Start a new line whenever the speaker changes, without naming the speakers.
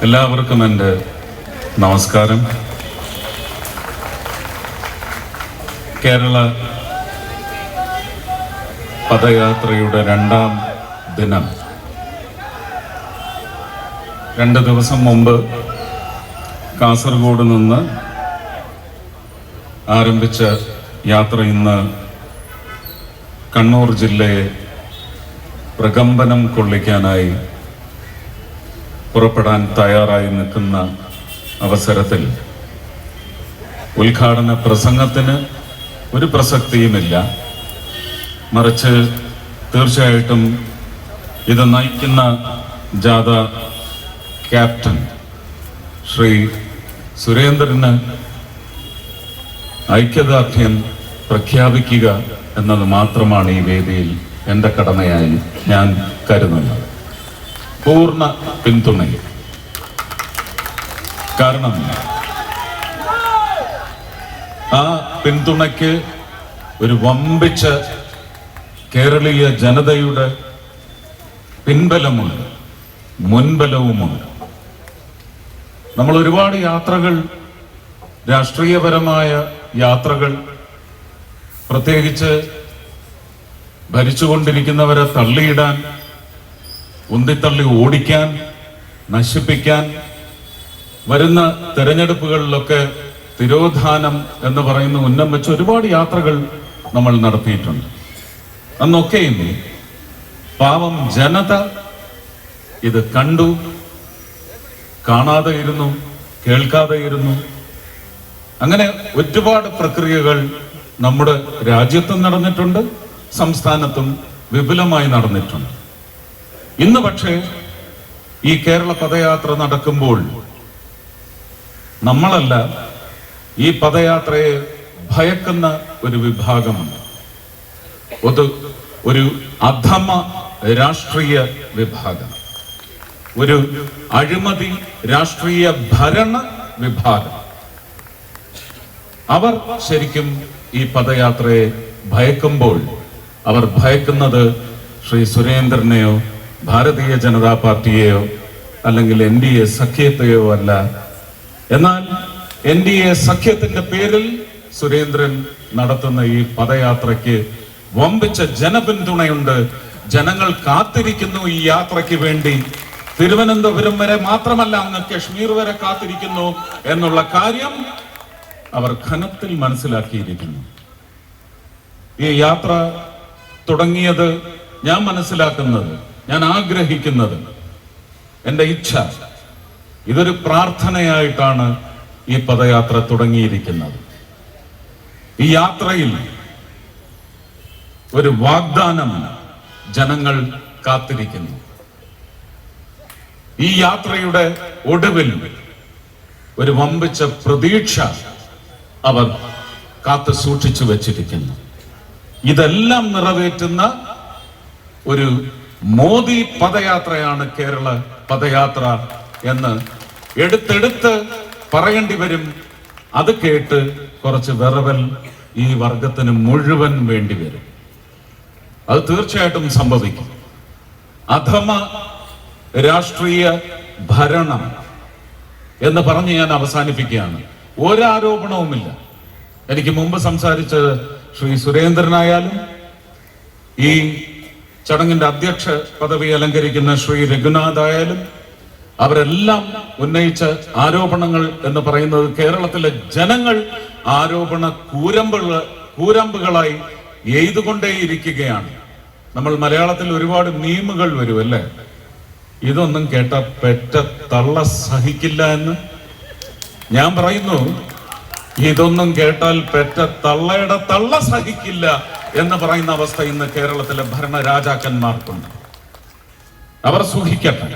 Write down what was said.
എല്ലാവർക്കും എൻ്റെ നമസ്കാരം. കേരള പദയാത്രയുടെ രണ്ടാം ദിനം 2 ദിവസം മുമ്പ് കാസർഗോഡ് നിന്ന് ആരംഭിച്ച യാത്ര ഇന്ന് കണ്ണൂർ ജില്ലയെ പ്രകമ്പനം കൊള്ളിക്കാനായി പുറപ്പെടാൻ തയ്യാറായി നിൽക്കുന്ന അവസരത്തിൽ ഉദ്ഘാടന പ്രസംഗത്തിന് ഒരു പ്രസക്തിയുമില്ല. മറിച്ച് തീർച്ചയായിട്ടും ഇത് നയിക്കുന്ന ജാഥ ക്യാപ്റ്റൻ ശ്രീ സുരേന്ദ്രന് ഐക്യദാർഢ്യം പ്രഖ്യാപിക്കുക എന്നത് മാത്രമാണ് ഈ വേദിയിൽ എൻ്റെ കടമയായി ഞാൻ കരുതുന്നത്. പൂർണ്ണ പിന്തുണയും. കാരണം ആ പിന്തുണയ്ക്ക് ഒരു വമ്പിച്ച കേരളീയ ജനതയുടെ പിൻബലമുണ്ട്, മുൻബലവുമുണ്ട്. നമ്മൾ ഒരുപാട് യാത്രകൾ, രാഷ്ട്രീയപരമായ യാത്രകൾ, പ്രത്യേകിച്ച് ഭരിച്ചുകൊണ്ടിരിക്കുന്നവരെ തള്ളിയിടാൻ, ഉന്തിത്തള്ളി ഓടിക്കാൻ, നശിപ്പിക്കാൻ, വരുന്ന തെരഞ്ഞെടുപ്പുകളിലൊക്കെ തിരോധാനം എന്ന് പറയുന്ന ഉന്നം വെച്ച് ഒരുപാട് യാത്രകൾ നമ്മൾ നടത്തിയിട്ടുണ്ട്. അന്നൊക്കെയും പാവം ജനത ഇത് കണ്ടു, കാണാതെ ഇരുന്നു, കേൾക്കാതെ ഇരുന്നു. അങ്ങനെ ഒരുപാട് പ്രക്രിയകൾ നമ്മുടെ രാജ്യത്തും നടന്നിട്ടുണ്ട്, സംസ്ഥാനത്തും വിപുലമായി നടന്നിട്ടുണ്ട്. ഇന്ന് പക്ഷേ ഈ കേരള പദയാത്ര നടക്കുമ്പോൾ നമ്മളല്ല, ഈ പദയാത്രയെ ഭയക്കുന്ന ഒരു വിഭാഗമുണ്ട്. ഒരു അധമ രാഷ്ട്രീയ വിഭാഗം, ഒരു അഴിമതി രാഷ്ട്രീയ ഭരണ വിഭാഗം. അവർ ശരിക്കും ഈ പദയാത്രയെ ഭയക്കുമ്പോൾ അവർ ഭയക്കുന്നത് ശ്രീ സുരേന്ദ്രനെയോ ഭാരതീയ ജനതാ പാർട്ടിയെയോ അല്ലെങ്കിൽ NDA സഖ്യത്തെയോ അല്ല. എന്നാൽ NDA സഖ്യത്തിന്റെ പേരിൽ സുരേന്ദ്രൻ നടത്തുന്ന ഈ പദയാത്രയ്ക്ക് വമ്പിച്ച ജനപിന്തുണയുണ്ട്. ജനങ്ങൾ കാത്തിരിക്കുന്നു ഈ യാത്രയ്ക്ക് വേണ്ടി. തിരുവനന്തപുരം വരെ മാത്രമല്ല, അങ്ങ് കശ്മീർ വരെ കാത്തിരിക്കുന്നു എന്നുള്ള കാര്യം അവർ ഘനത്തിൽ മനസ്സിലാക്കിയിരിക്കുന്നു. ഈ യാത്ര തുടങ്ങിയത്, ഞാൻ മനസ്സിലാക്കുന്നത്, ഞാൻ ആഗ്രഹിക്കുന്നത്, എൻ്റെ ഇച്ഛ, ഇതൊരു പ്രാർത്ഥനയായിട്ടാണ് ഈ പദയാത്ര തുടങ്ങിയിരിക്കുന്നത്. ഈ യാത്രയിൽ ഒരു വാഗ്ദാനം ജനങ്ങൾ കാത്തിരിക്കുന്നു. ഈ യാത്രയുടെ ഒടുവിൽ ഒരു വമ്പിച്ച പ്രതീക്ഷ അവർ കാത്തു സൂക്ഷിച്ചു വെച്ചിരിക്കുന്നു. ഇതെല്ലാം നിറവേറ്റുന്ന ഒരു മോദി പദയാത്രയാണ് കേരള പദയാത്ര എന്ന് എടുത്തെടുത്ത് പറയേണ്ടി വരും. അത് കേട്ട് കുറച്ച് വിറവൽ ഈ വർഗത്തിന് മുഴുവൻ വേണ്ടി വരും. അത് തീർച്ചയായിട്ടും സംഭവിക്കും. അധമ രാഷ്ട്രീയ ഭരണം എന്ന് പറഞ്ഞ് ഞാൻ അവസാനിപ്പിക്കുകയാണ്. ഒരാരോപണവുമില്ല. എനിക്ക് മുമ്പ് സംസാരിച്ച ശ്രീ സുരേന്ദ്രനായാലും ഈ ചടങ്ങിന്റെ അധ്യക്ഷ പദവി അലങ്കരിക്കുന്ന ശ്രീ രഘുനാഥ് ആയാലും അവരെല്ലാം ഉന്നയിച്ച ആരോപണങ്ങൾ എന്ന് പറയുന്നത് കേരളത്തിലെ ജനങ്ങൾ ആരോപണ കൂരമ്പുകളായി എയ്തുകൊണ്ടേയിരിക്കുകയാണ്. നമ്മൾ മലയാളത്തിൽ ഒരുപാട് മീമുകൾ വരും അല്ലേ, ഇതൊന്നും കേട്ട പെറ്റ തള്ള സഹിക്കില്ല എന്ന്. ഞാൻ പറയുന്നു, ഇതൊന്നും കേട്ടാൽ പെറ്റ തള്ളയുടെ തള്ള സഹിക്കില്ല എന്ന് പറയുന്ന അവസ്ഥ ഇന്ന് കേരളത്തിലെ ഭരണരാജാക്കന്മാർക്കുണ്ട്. അവർ സുഖിക്കട്ടെ.